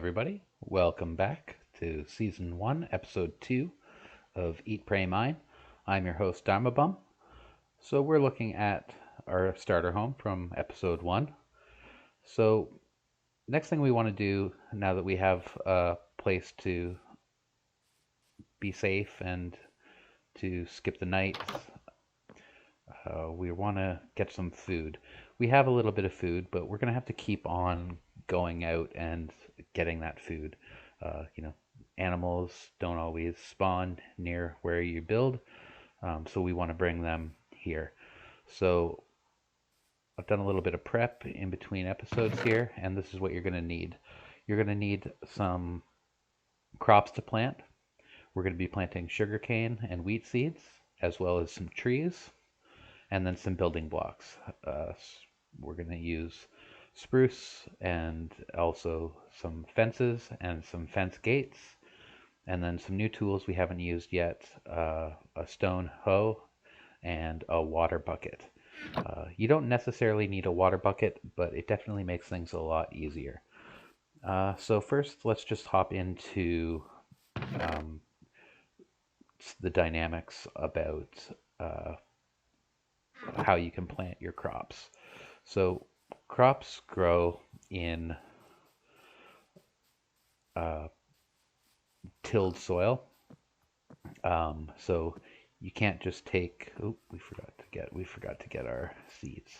everybody. Welcome back to Season 1, Episode 2 of Eat, Pray, Mine. I'm your host, Dhammabum. So we're looking at our starter home from Episode 1. So next thing we want to do, now that we have a place to be safe and to skip the night, we want to get some food. We have a little bit of food, but we're going to have to keep on going out and getting that food. Animals don't always spawn near where you build, so we want to bring them here. So I've done a little bit of prep in between episodes here, and this is what you're going to need. You're going to need some crops to plant. We're going to be planting sugarcane and wheat seeds, as well as some trees, and then some building blocks. We're going to use spruce and also some fences and some fence gates, and then some new tools we haven't used yet, a stone hoe and a water bucket. You don't necessarily need a water bucket, but it definitely makes things a lot easier. So first, let's just hop into the dynamics about how you can plant your crops. So crops grow in tilled soil. So you can't just take. Oh, we forgot to get our seeds.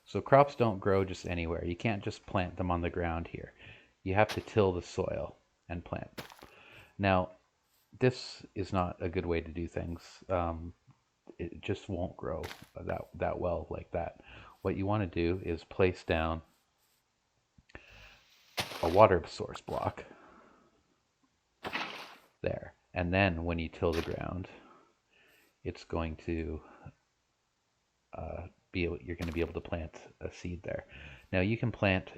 So crops don't grow just anywhere. You can't just plant them on the ground here. You have to till the soil and plant. Now, this is not a good way to do things. It just won't grow that well like that. What you want to do is place down a water source block there, and then when you till the ground, it's going to you're going to be able to plant a seed there. Now you can plant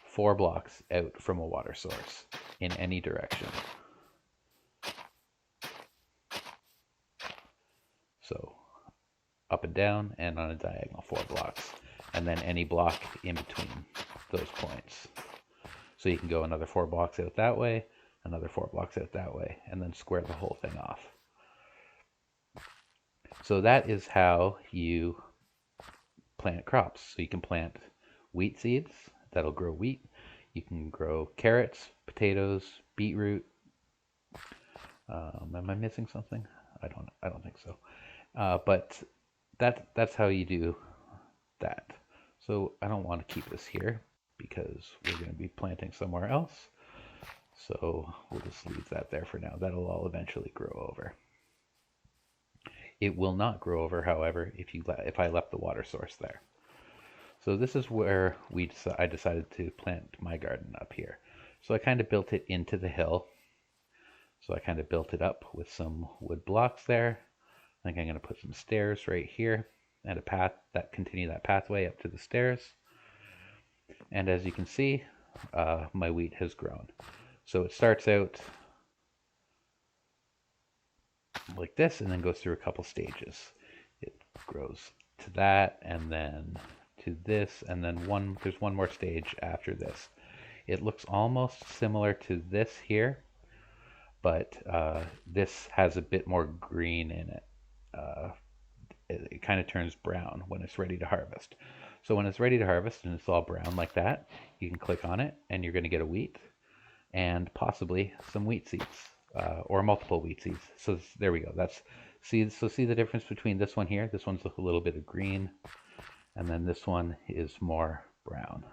4 blocks out from a water source in any direction. So up and down and on a diagonal 4 blocks, and then any block in between those points. So you can go another 4 blocks out that way, another 4 blocks out that way, and then square the whole thing off. So that is how you plant crops. So you can plant wheat seeds, that'll grow wheat. You can grow carrots, potatoes, beetroot. Am I missing something? I don't think so. But that's how you do that. So I don't want to keep this here because we're going to be planting somewhere else. So we'll just leave that there for now. That'll all eventually grow over. It will not grow over, however, if I left the water source there. So this is where I decided to plant my garden up here. So I kind of built it into the hill. So I kind of built it up with some wood blocks there. I think I'm going to put some stairs right here and a path that continue that pathway up to the stairs. And as you can see, my wheat has grown. So it starts out like this and then goes through a couple stages. It grows to that and then to this, and then there's one more stage after this. It looks almost similar to this here, but this has a bit more green in it. It kind of turns brown when it's ready to harvest. So when it's ready to harvest and it's all brown like that, you can click on it and you're going to get a wheat and possibly some wheat seeds, or multiple wheat seeds. So there we go. See the difference between this one here. This one's a little bit of green, and then this one is more brown.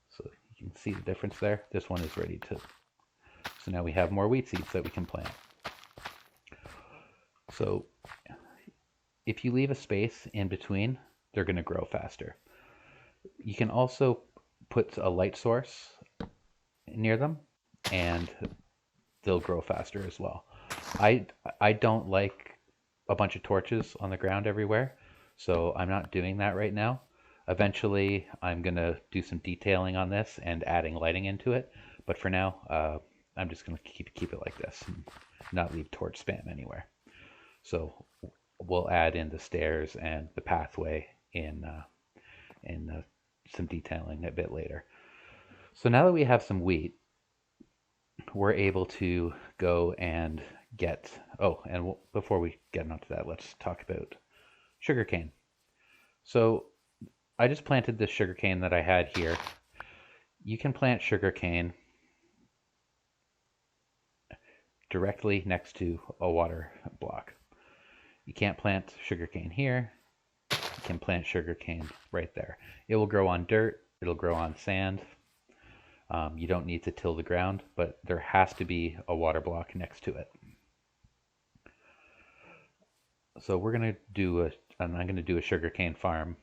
So you can see the difference there. This one is ready to. So now we have more wheat seeds that we can plant. So if you leave a space in between, they're going to grow faster. You can also put a light source near them and they'll grow faster as well. I don't like a bunch of torches on the ground everywhere, so I'm not doing that right now. Eventually I'm going to do some detailing on this and adding lighting into it, but for now I'm just going to keep it like this and not leave torch spam anywhere. So we'll add in the stairs and the pathway in some detailing a bit later. So now that we have some wheat, we're able to go and get, before we get onto that, let's talk about sugarcane. So I just planted this sugarcane that I had here. You can plant sugarcane directly next to a water block. You can't plant sugarcane here. You can plant sugarcane right there. It will grow on dirt. It'll grow on sand. You don't need to till the ground, but there has to be a water block next to it. So I'm going to do a sugarcane farm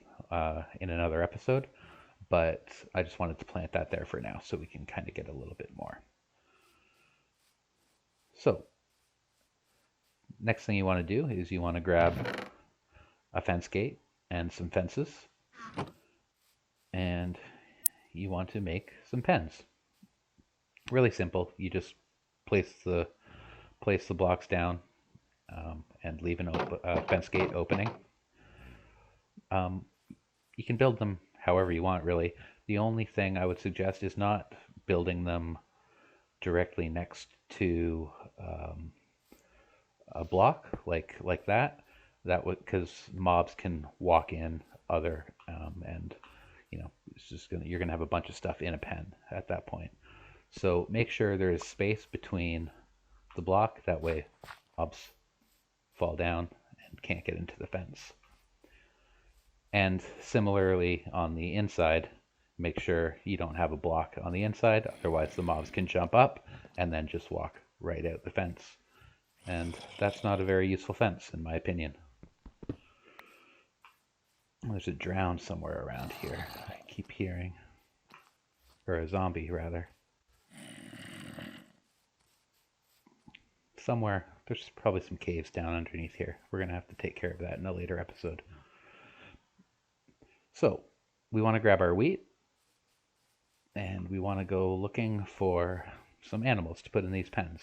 in another episode, but I just wanted to plant that there for now so we can kind of get a little bit more. So next thing you want to do is you want to grab a fence gate and some fences, and you want to make some pens. Really simple. You just place the blocks down and leave a fence gate opening. You can build them however you want, really. The only thing I would suggest is not building them directly next to a block like that. That would, because mobs can walk in and it's just you're gonna have a bunch of stuff in a pen at that point. So make sure there is space between the block. That way mobs fall down and can't get into the fence. And similarly on the inside, make sure you don't have a block on the inside, otherwise the mobs can jump up and then just walk right out the fence. And that's not a very useful fence, in my opinion. There's a drown somewhere around here, I keep hearing. Or a zombie, rather. Somewhere, there's probably some caves down underneath here. We're going to have to take care of that in a later episode. So, we want to grab our wheat, and we want to go looking for some animals to put in these pens.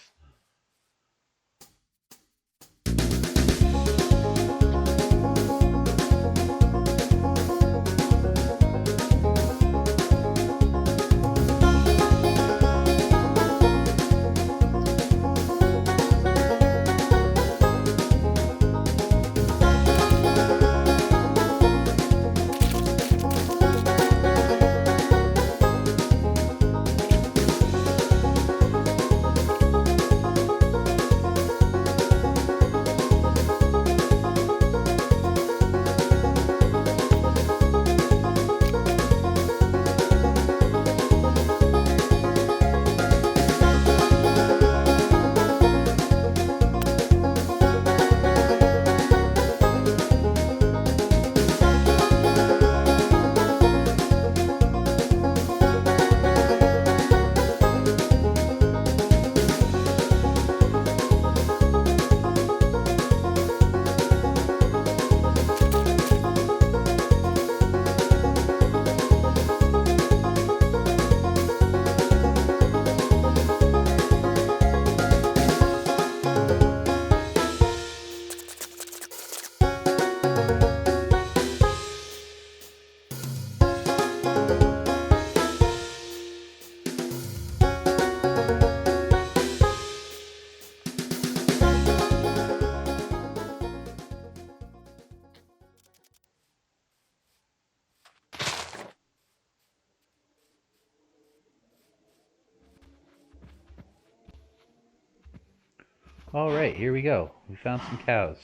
All right, here we go. We found some cows.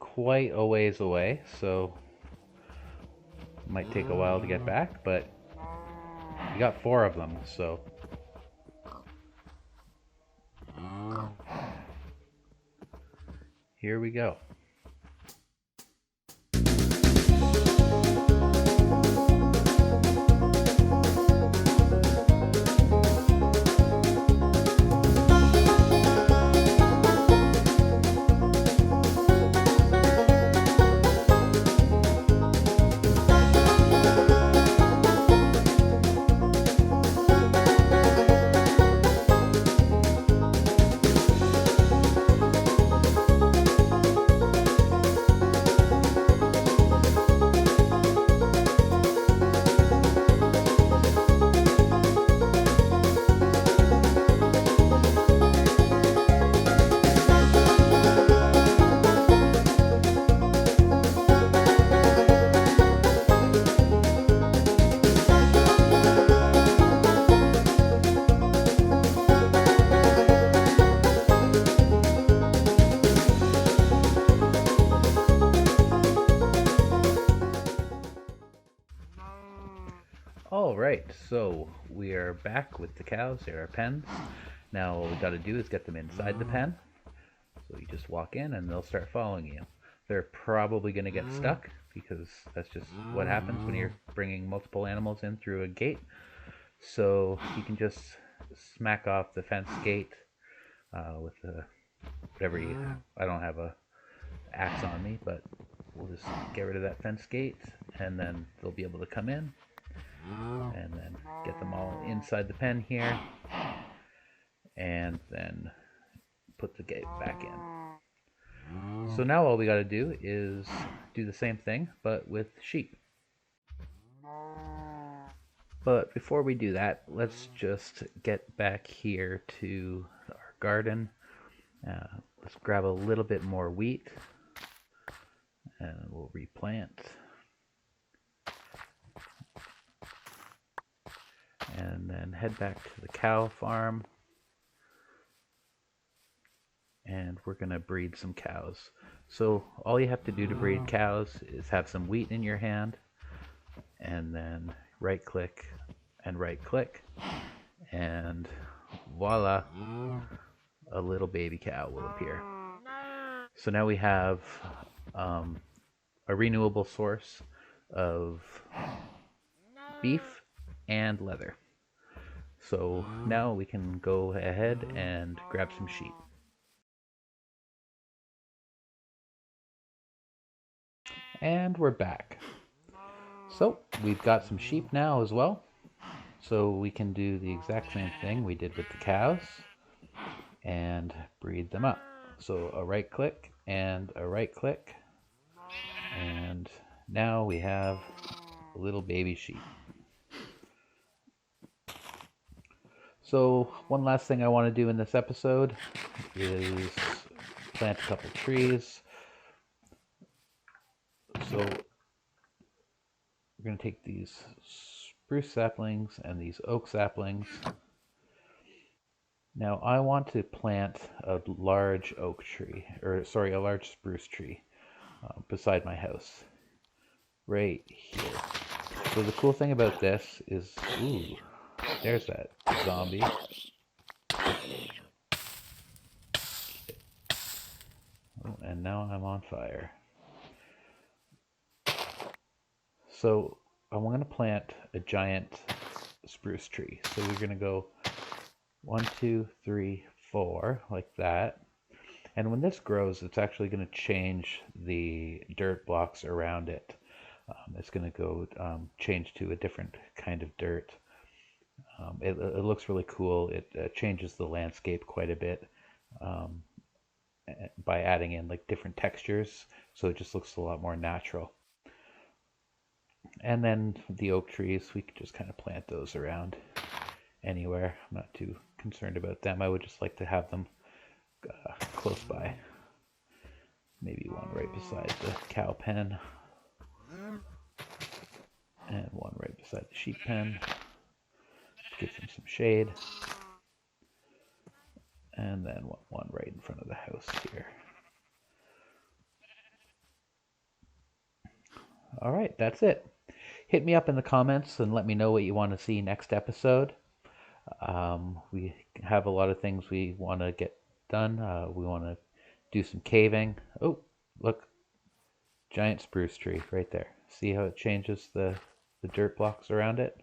Quite a ways away, so might take a while to get back, but we got 4 of them, so here we go. All right, so we are back with the cows. They're our pens. Now what we got to do is get them inside the pen. So you just walk in and they'll start following you. They're probably going to get stuck because that's just what happens when you're bringing multiple animals in through a gate. So you can just smack off the fence gate with whatever you. I don't have a axe on me, but we'll just get rid of that fence gate, and then they'll be able to come in, and then get them all inside the pen here, and then put the gate back in. So now all we got to do is do the same thing, but with sheep. But before we do that, let's just get back here to our garden. Let's grab a little bit more wheat, and we'll replant. And then head back to the cow farm. And we're going to breed some cows. So all you have to do to breed cows is have some wheat in your hand, and then right click and right click, and voila, a little baby cow will appear. So now we have a renewable source of beef and leather. So now we can go ahead and grab some sheep. And we're back. So we've got some sheep now as well. So we can do the exact same thing we did with the cows and breed them up. So a right click and a right click. And now we have a little baby sheep. So one last thing I want to do in this episode is plant a couple trees. So we're going to take these spruce saplings and these oak saplings. Now I want to plant a large oak tree, or sorry, a large spruce tree beside my house, right here. So the cool thing about this is, ooh, there's that zombie. Oh, and now I'm on fire. So I'm going to plant a giant spruce tree. So we're going to go 1, 2, 3, 4, like that. And when this grows, it's actually going to change the dirt blocks around it. It's going to go change to a different kind of dirt. It looks really cool. It changes the landscape quite a bit by adding in like different textures. So it just looks a lot more natural. And then the oak trees, we could just kind of plant those around anywhere. I'm not too concerned about them. I would just like to have them close by. Maybe one right beside the cow pen, and one right beside the sheep pen. Give them some shade. And then one right in front of the house here. All right, that's it. Hit me up in the comments and let me know what you want to see next episode. We have a lot of things we want to get done. We want to do some caving. Oh, look, giant spruce tree right there. See how it changes the dirt blocks around it?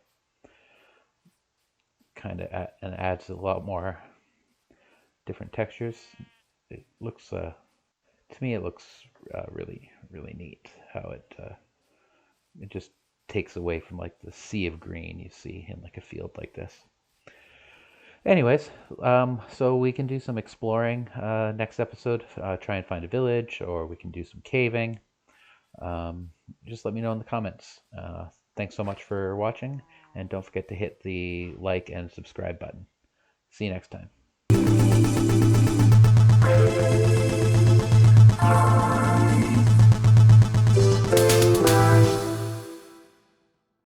Kind of and adds a lot more different textures. It looks, to me, it looks really, really neat how it just takes away from like the sea of green you see in like a field like this. Anyways, so we can do some exploring next episode, try and find a village, or we can do some caving. Just let me know in the comments. Thanks so much for watching, and don't forget to hit the like and subscribe button. See you next time.